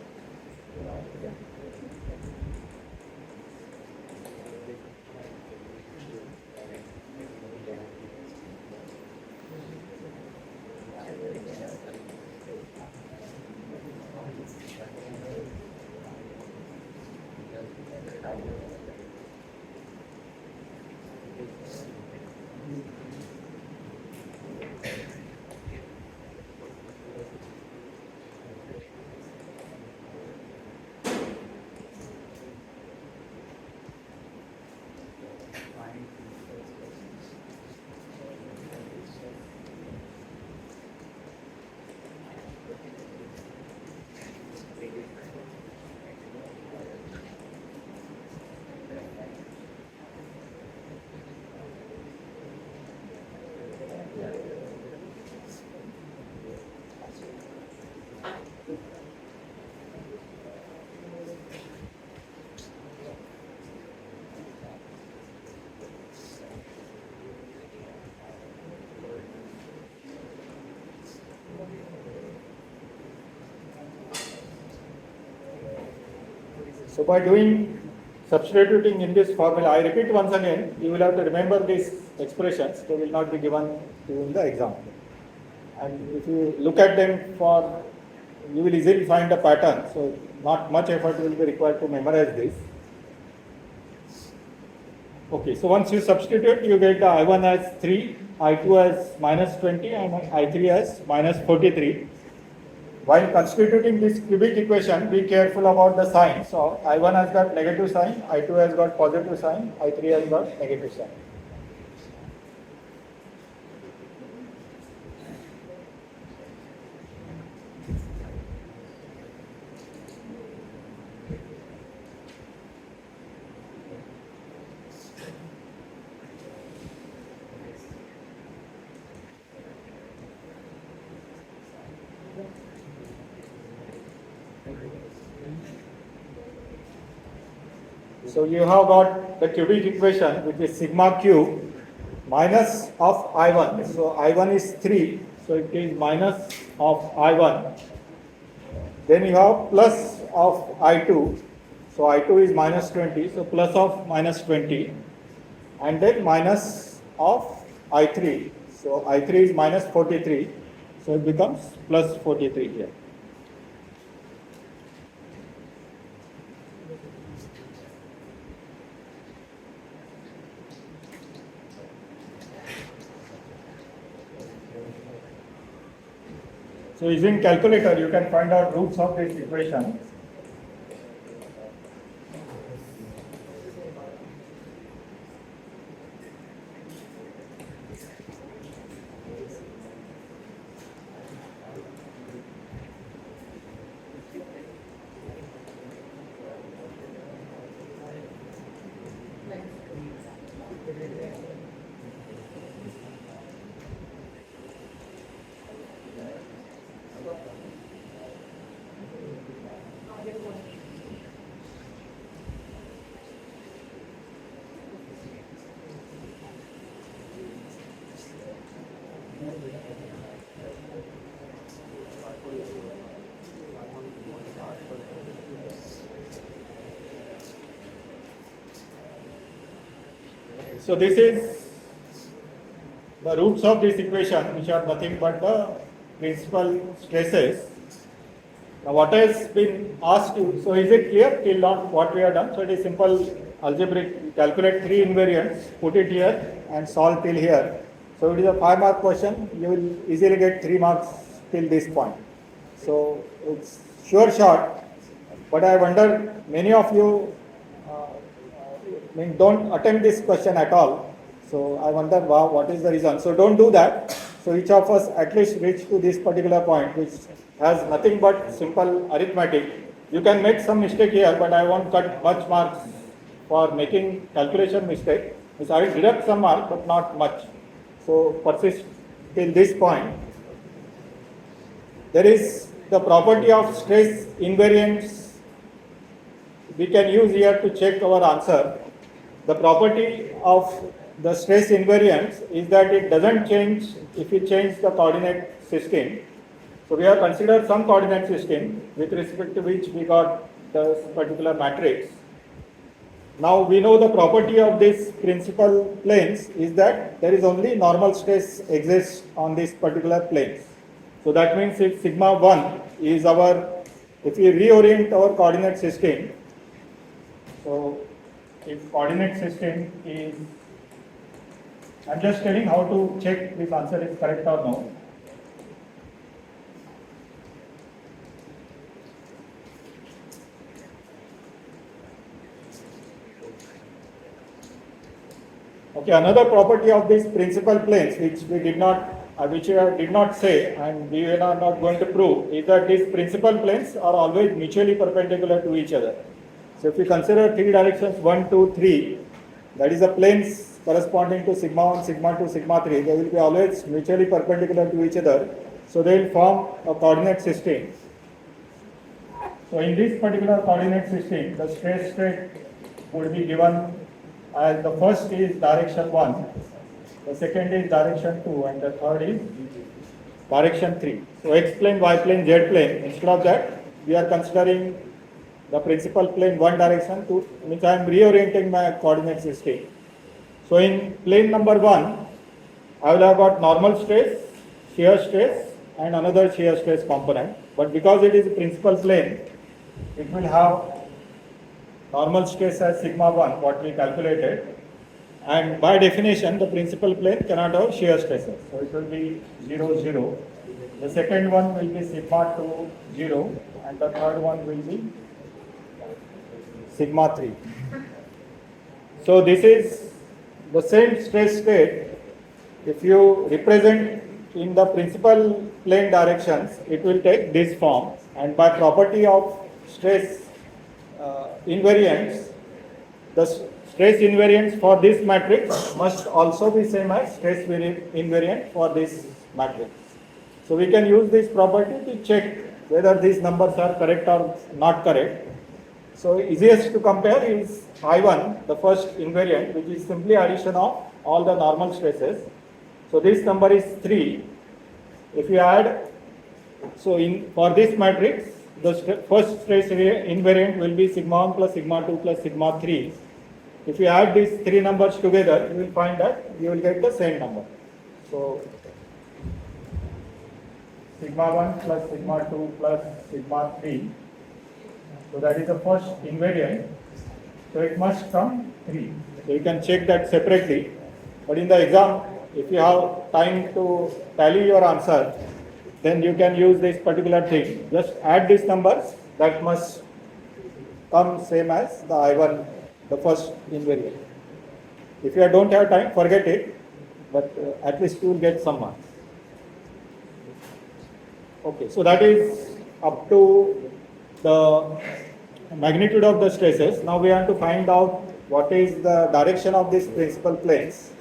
A: So by substituting in this formula, I repeat once again, you will have to remember these expressions. They will not be given to you in the exam. And if you look at them you will easily find a pattern. So not much effort will be required to memorize this. Okay, so once you substitute, you get the I1 as 3, I2 as minus 20 and I3 as minus 43. While constituting this cubic equation, be careful about the sign. So I1 has got negative sign, I2 has got positive sign, I3 has got negative sign. So you have got the cubic equation which is sigma cube minus of I1. So I1 is 3, so it is minus of I1. Then you have plus of I2. So I2 is minus 20, so plus of minus 20. And then minus of I3. So I3 is minus 43, so it becomes plus 43 here. So using calculator, you can find out roots of this equation. So this is the roots of this equation, which are nothing but the principal stresses. Now what has been asked you, so is it clear till now what we have done? So it is simple algebraic, calculate 3 invariants, put it here and solve till here. So it is a 5-mark question, you will easily get 3 marks till this point. So it's sure shot, but I wonder many of you don't attempt this question at all. So I wonder what is the reason. So don't do that. So each of us at least reach to this particular point, which has nothing but simple arithmetic. You can make some mistake here, but I won't cut much marks for making calculation mistake. So I will deduct some mark, but not much. So persist till this point. There is the property of stress invariance we can use here to check our answer. The property of the stress invariance is that it doesn't change if you change the coordinate system. So we have considered some coordinate system with respect to which we got this particular matrix. Now we know the property of these principal planes is that there is only normal stress exists on this particular planes. So that means if sigma 1 is our, if we reorient our coordinate system, so if coordinate system is, I'm just telling how to check this answer is correct or no. Okay, another property of these principal planes which we did not say and we are not going to prove is that these principal planes are always mutually perpendicular to each other. So if we consider three directions 1, 2, 3, that is the planes corresponding to sigma 1, sigma 2, sigma 3, they will be always mutually perpendicular to each other. So they will form a coordinate system. So in this particular coordinate system, the stress state would be given as the first is direction 1, the second is direction 2, and the third is direction 3. So x plane, y plane, z plane. Instead of that, we are considering the principal plane one direction, 2, means I am reorienting my coordinate system. So in plane number 1, I will have got normal stress, shear stress, and another shear stress component. But because it is a principal plane, it will have normal stress as sigma 1, what we calculated, and by definition the principal plane cannot have shear stresses. So it will be 0, 0. The second one will be sigma 2, 0, and the third one will be sigma 3. So this is the same stress state. If you represent in the principal plane directions, it will take this form, and by property of stress invariance, the stress invariance for this matrix must also be same as stress invariant for this matrix. So we can use this property to check whether these numbers are correct or not correct. So easiest to compare is I1, the first invariant, which is simply addition of all the normal stresses. So this number is 3. If you add, so for this matrix, the first stress invariant will be sigma 1 plus sigma 2 plus sigma 3. If you add these three numbers together, you will find that you will get the same number. So sigma 1 plus sigma 2 plus sigma 3. So that is the first invariant. So it must come 3. So you can check that separately. But in the exam, if you have time to tally your answer, then you can use this particular thing. Just add these numbers, that must come same as the I1, the first invariant. If you don't have time, forget it, but at least you will get some marks. Okay, so that is up to the magnitude of the stresses. Now we have to find out what is the direction of these principal planes.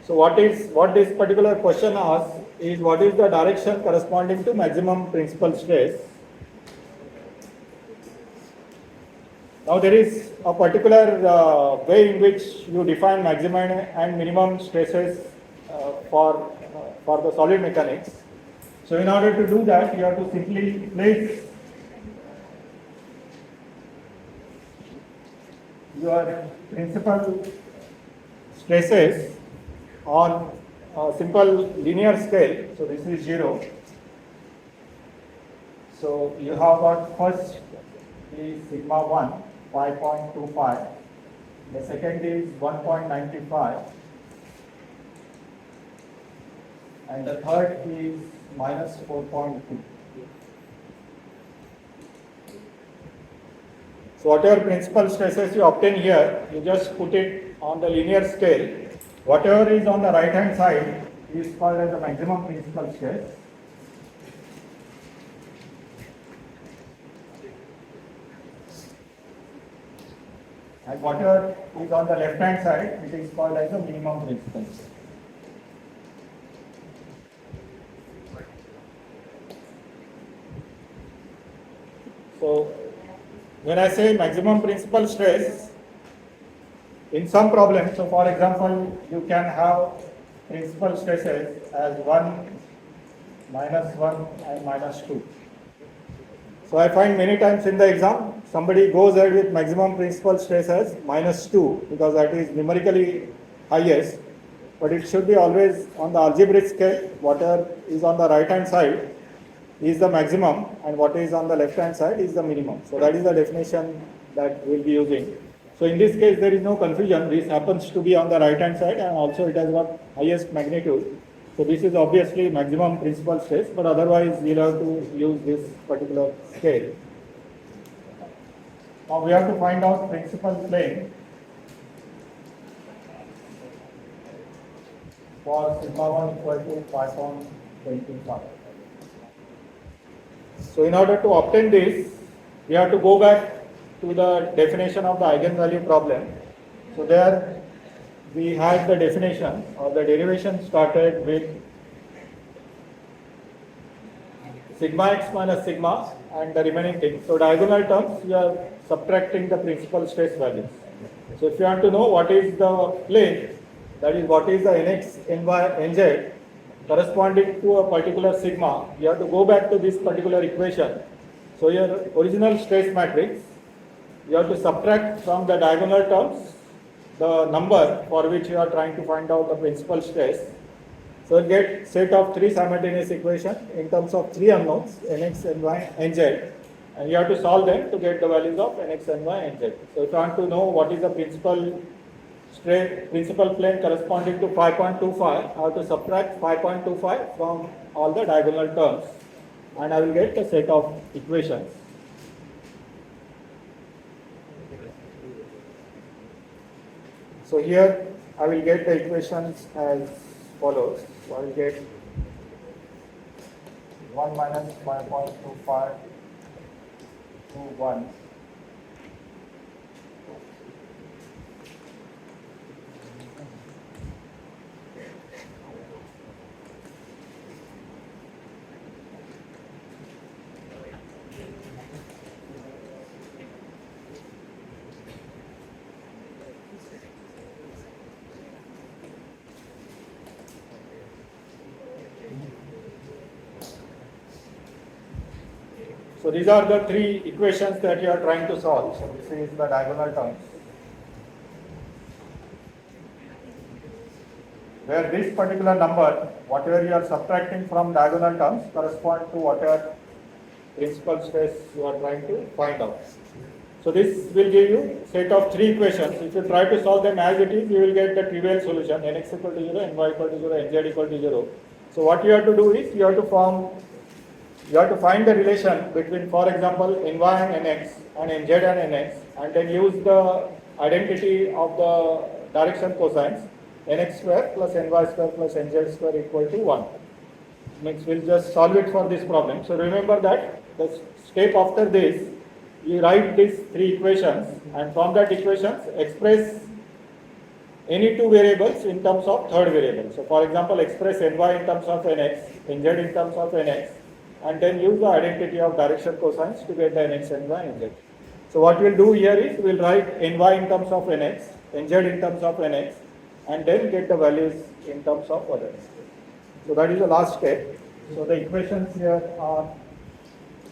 A: So what this particular question asks is what is the direction corresponding to maximum principal stress. Now there is a particular way in which you define maximum and minimum stresses for the solid mechanics. So in order to do that, you have to simply place your principal stresses on a simple linear scale. So this is 0. So you have got first is sigma 1, 5.25. The second is 1.95. And the third is minus 4.2. So whatever principal stresses you obtain here, you just put it on the linear scale. Whatever is on the right hand side is called as the maximum principal stress, and whatever is on the left hand side, it is called as the minimum principal stress. So when I say maximum principal stress, in some problems, so for example, you can have principal stresses as 1, -1 and -2. So I find many times in the exam, somebody goes ahead with maximum principal stress as -2 because that is numerically highest, but it should be always on the algebraic scale, whatever is on the right hand side is the maximum and what is on the left hand side is the minimum. So that is the definition that we will be using. So in this case there is no confusion, this happens to be on the right hand side and also it has got highest magnitude. So this is obviously maximum principal stress, but otherwise we will have to use this particular scale. Now we have to find out principal plane for sigma 1 equal to 5.25. So in order to obtain this, we have to go back to the definition of the eigenvalue problem. So there we had the definition or the derivation started with sigma x minus sigma and the remaining thing. So diagonal terms, we are subtracting the principal stress values. So if you want to know what is the plane, that is what is the nx, ny, nz corresponding to a particular sigma, you have to go back to this particular equation. So your original stress matrix, you have to subtract from the diagonal terms the number for which you are trying to find out the principal stress. So you get set of three simultaneous equations in terms of three unknowns, nx, ny, nz, and you have to solve them to get the values of nx, ny, nz. So if you want to know what is the principal plane corresponding to 5.25, I have to subtract 5.25 from all the diagonal terms and I will get a set of equations. So here I will get the equations as follows. So I will get 1 minus 5.25 to 1. So these are the three equations that you are trying to solve. So this is the diagonal terms, where this particular number, whatever you are subtracting from diagonal terms, correspond to whatever principal stress you are trying to find out. So this will give you set of three equations. If you try to solve them as it is, you will get the trivial solution, nx equal to 0, ny equal to 0, nz equal to 0. So what you have to do is, you have to find the relation between, for example, ny and nx and nz and nx, and then use the identity of the direction cosines, nx square plus ny square plus nz square equal to 1. Next, we'll just solve it for this problem. So remember that the step after this, you write these three equations, and from that equations express any two variables in terms of third variable. So for example, express ny in terms of nx, nz in terms of nx, and then use the identity of direction cosines to get the nx, ny, nz. So what we'll do here is, we'll write ny in terms of nx, nz in terms of nx, and then get the values in terms of others. So that is the last step. So the equations here are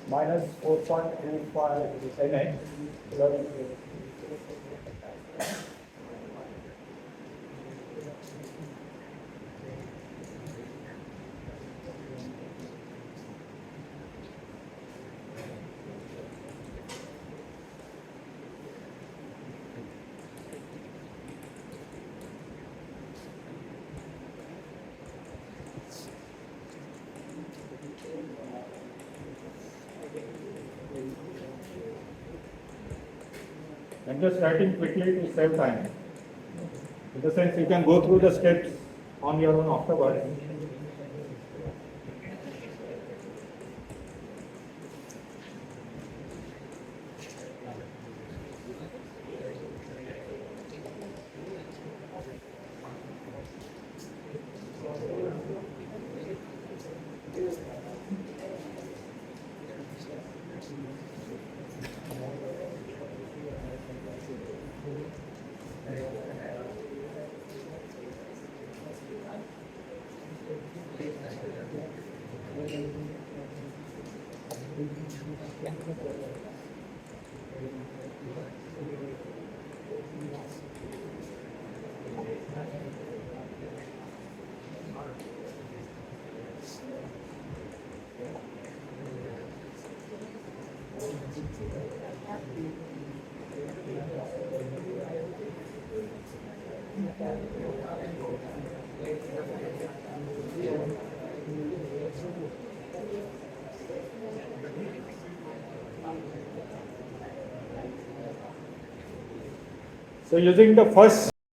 A: minus 4.35 nx plus I'm just writing quickly to save time. In the sense, you can go through the steps on your own afterwards. So using the first